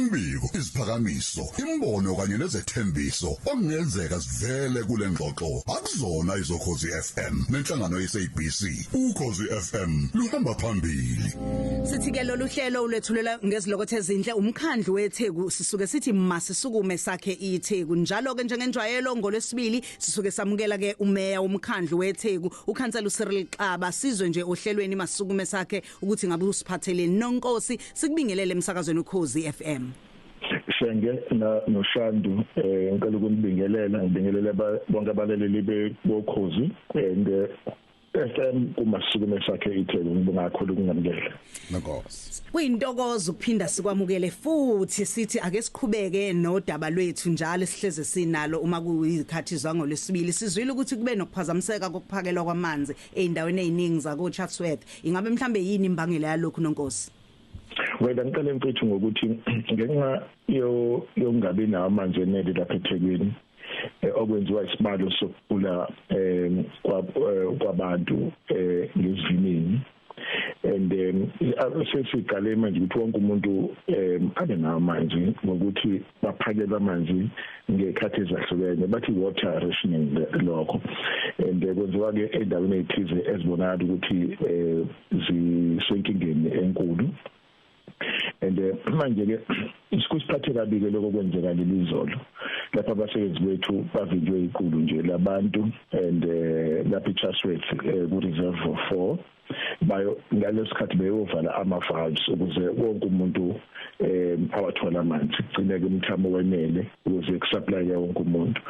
Imbiko, iziphakamiso, imbono kanye nezethembiso okungenzeka sivele kule ngxoxo akuzona izokhozi FM nenhlangano yeSABC. Ukhozi FM luhamba phambili. Sithi ke lolu hlelo ulethulela ngezilokothe ezinhle umkhandlu weTheku sisuke sithi masisukume sakhe iTheku njalo ke njengenjwayelo ngolwesibili sisuke samukela ke umeya womkhandlu weTheku uKhansela uCyril Xaba sizwe nje ohlelweni masisukume sakhe ukuthi ngabe usiphathele nonkosi sikubingelele emsakazweni Ukhozi FM. Shenge noShandu ngicela ukunibingelela ngibingelela bonke abalaleli bokhozi FM kumasukume sakhe iTheku ngibonga kakhulu ukungamukela. Nonkosi. Kuyintokozo ukuphinda sikwamukele futhi sithi ake siqhubeke nodaba lwethu njalo sihleze sinalo uma kuyizikhathi zangolesibili sizwile ukuthi kube nokuphazamiseka kokuphakelwa kwamanzi eindaweni eziningi zako Chatsworth. Ingabe mhlambe yini imbangela yalokho nonkosi? Wena ngicela mfethu ngokuthi ngenxa yongabi nawo amanzi enele lapha eThekwini okwenziwa isibalo sokupula kwabantu ngezivinini and sesiqale manje ukuthi wonke umuntu abe nawo amanzi ngokuthi baphakelwe amanzi ngekhathi ezahlukene bathi water rationing lokho and kwenziwa ke endaweni ezithize ezibonakala ukuthi zisenkingeni enkulu. And manje ke isikusiphathe kabi ke lokho kwenzeka lelizolo lapha abasebenzi bethu bavinjwe iqulu nje labantu and lapha eChatsworth ku reserve 4 bayo ngalesikhathi beyovala ama-valves ukuze wonke umuntu awathola amanzi gcineke umthamo wenele ukuze kusupply wonke umuntu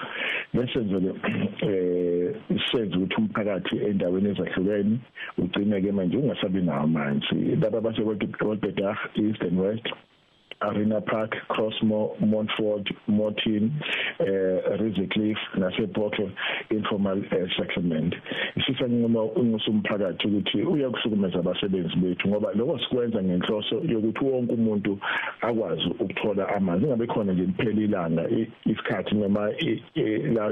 lesenzo senze ukuthi umphakathi endaweni ezahlukene ugcineke manje ungasabi nawo amanzi laba baseWolberdach East and West Arena Park, Crossmore, Montfort, Morton, Rizicliffe, nasePorto informal settlement. Sifuna umphakathi ukuthi uyakusukumeza abasebenzi bethu ngoba lokho sikwenza ngenhloso yokuthi wonke umuntu akwazi ukuthola amanzi. Ingabe khona nje liphela ilanga isikhathi noma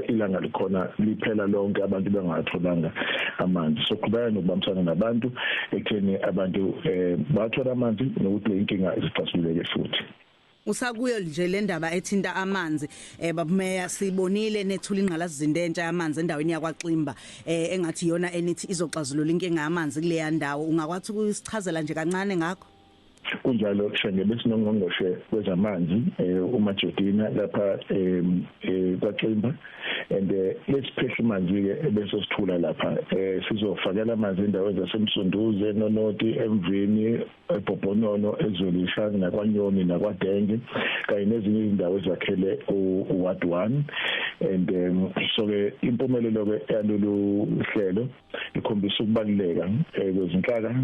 ilanga likhona liphela lonke abantu bengatholanga amanzi. Soqhubeka nokubambisana nabantu ekutheni abantu bathola amanzi nokuthi inkinga izixazululeke futhi. Usakuyo nje le ndaba ethinta amanzi babumeya sibonile nethula ingqalasizinda entsha yamanzi endaweni yakwaXimba engathi yona enithi izoxazulula inkinga yamanzi kule ndawo ungakwathi ukusichazela nje kancane ngakho kunjalo shenge besinongqongqoshe kwezamanzi uMajedina lapha kwaXimba and lesiphehla amanzi ke bese sithula lapha sizofakela amanzi endaweni zasemsunduze noNoti emvini eBhobhonono eZwelisha nakwaNyomi nakwaDenge kanye nezinye izindawo ezakhele uWard 1 and so ke impumelelo ke yalolu hlelo ikhombisa ukubaluleka kwezinhlaka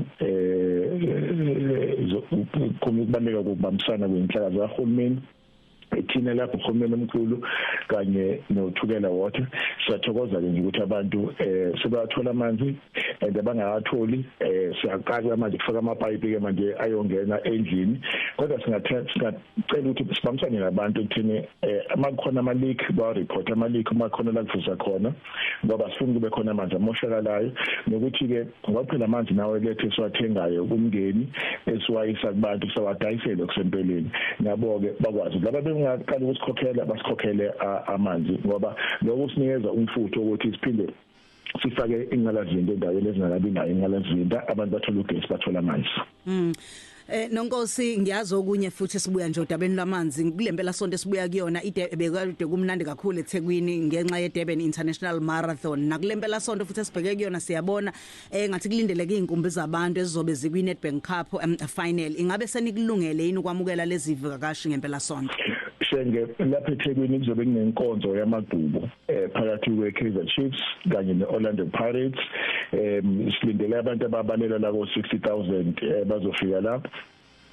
ukubaluleka kokubambisana kwenhlaka zahulumeni ethina lapho uhulumeni omkhulu kanye nothukela water siyathokoza nje ukuthi abantu sebathola amanzi and abangawatholi siyaqala manje kufaka amapipe ke manje ayongena endlini kodwa singacela ukuthi sibambisane nabantu ekuthini amakhona ama-leak ba report ama-leak makhona la kuvuza khona ngoba sifuna kube khona amanzi amoshakalayo nokuthi ke ngoba amanzi nawe lethe siwathengayo kumngeni esiwayisa kubantu sawadayisele kusempeleni nabo ke bakwazi laba ngaqala ukusikhokhela basikhokhele amanzi ngoba lokho sinikeza umfutho ukuthi siphinde sifake ingqalazinda endaweni ezingakabi nayo ingqalazinda abantu bathola ugesi bathola amanzi. Nonkosi ngiyazi okunye futhi sibuya nje odabeni lamanzi kulempela sonto sibuya kuyona bekade kumnandi kakhulu eThekwini ngenxa yeDurban International Marathon nakulempela sonto futhi sibheke kuyona siyabona ngathi kulindeleke izinkumbi zabantu ezizobe zikwi Nedbank Cup final ingabe senikulungele yini ukwamukela lezi vakashi ngempela sonto shenge lapha eThekwini kuzobe kunenkonzo yamagubu phakathi kweKaizer Chiefs kanye neOrlando Pirates silindele abantu ababalela la ko-60,000 bazofika lapha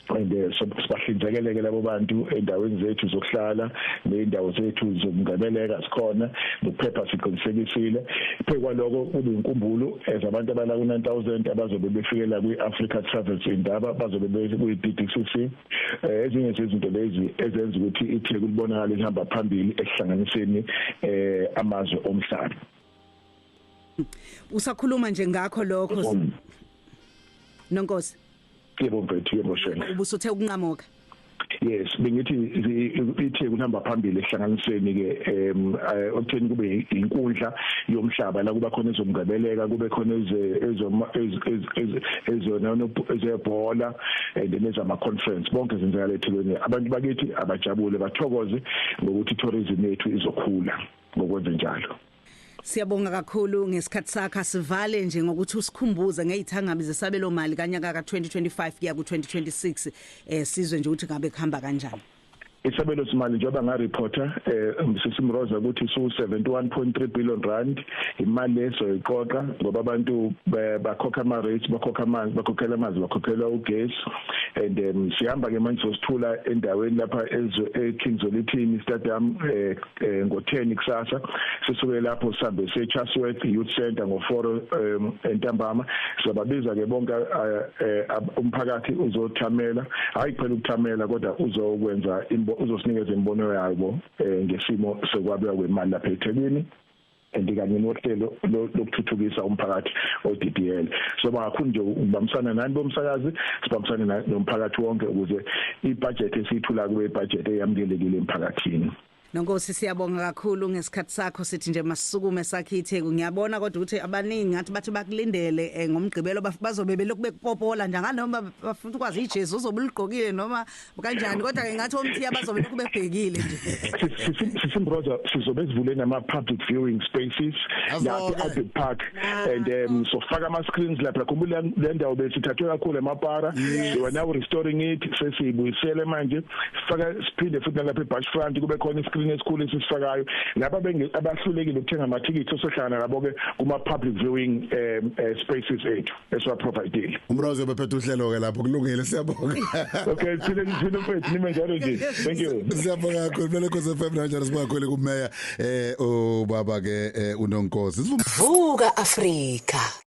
and sibahlinzekeleke labo bantu endaweni zethu zokuhlala neindawo zethu zokungabeleka sikhona nokuphepha siqinisekisile phekwa lokho kube inkumbulo ezabantu abala ku-9,000 abazobe befikela kwi-Africa Travels indaba bazobe kuyi-DDCC ezinye zezinto lezi ezenza ukuthi iTheku libonakala lihamba phambili ehlanganiseni amazwe omhlaba. Usakhuluma nje ngakho lokho Nonkosi yebo mfethu yebo shenge ubusuthe ukunqamuka Yes, bengithi iTheku ihamba phambili ehlanganiseni ke okutheni kube inkundla yomhlaba la kuba khona ezomgabeleka kube khona ezebhola nezama conference bonke zenzakala eThekwini. Abantu bakithi abajabule bathokoze ngokuthi tourism yethu izokhula ngokwenza njalo. Siyabonga kakhulu ngesikhathi sakho sivale nje ngokuthi usikhumbuze ngezithangabi zesabelo mali kanyaka ka2025 kuya ku2026 sizwe nje ukuthi ngabe kuhamba kanjani. Isabelo semali njengoba ngareporter Msisimroza ukuthi su 71.3 billion rand imali leso iqoqa ngoba abantu bakhokha ama rates bakhokha amanzi bakhokhela amanzi bakhokhela ugesi and sihamba ke manje sosithula endaweni lapha eKingsolithini Stadium ngo10 kusasa sisuke lapho sihambe seChatsworth Youth Center ngo4 entambama sizababiza ke bonke umphakathi uzothamela hayi kuphela ukuthamela kodwa uzokwenza uzosinikeza imbono yabo ngesimo sokwabeka kwemali lapha eThekwini andikanye nohlelo lokuthuthukisa umphakathi oDDL so bangakhulu nje ubamsana nani bomsakazi sibamsana nomphakathi wonke ukuze ibudget esiyithula kube budget eyamukelekile emphakathini. Nonkosi siyabonga kakhulu ngesikhathi sakho sithi nje masisukume sakhe iTheku ngiyabona kodwa ukuthi abaningi ngathi bathi bakulindele ngomgqibelo bazobe belokhu bekupopola njenganoma bafuna ukwazi ijezi uzobuligqokile noma kanjani kodwa ke ngathi omthiya bazobe lokhu bebhekile nje. Sisimroza sizobe sivule nama public viewing spaces lapha at the park and so faka ama screens lapha khumbula le ndawo besithathwe kakhulu emapara we are now restoring it sesibuyisele manje sifaka siphinde futhi lapha eBushfront kube khona esikhulu esifakayo laba abahlulekile ukuthenga amathikithi osohlangana nabo ke kuma public viewing spaces ethu esiwa provide. Umrozo bephethe uhlelo ke lapho kulungile siyabonga. Okay sithina mfethu nime njalo nje. Thank you. Siyabonga kakhulu bele Khosi FM njalo sibakhwele kumeya ubaba ke uNonkosi. Vuka Afrika.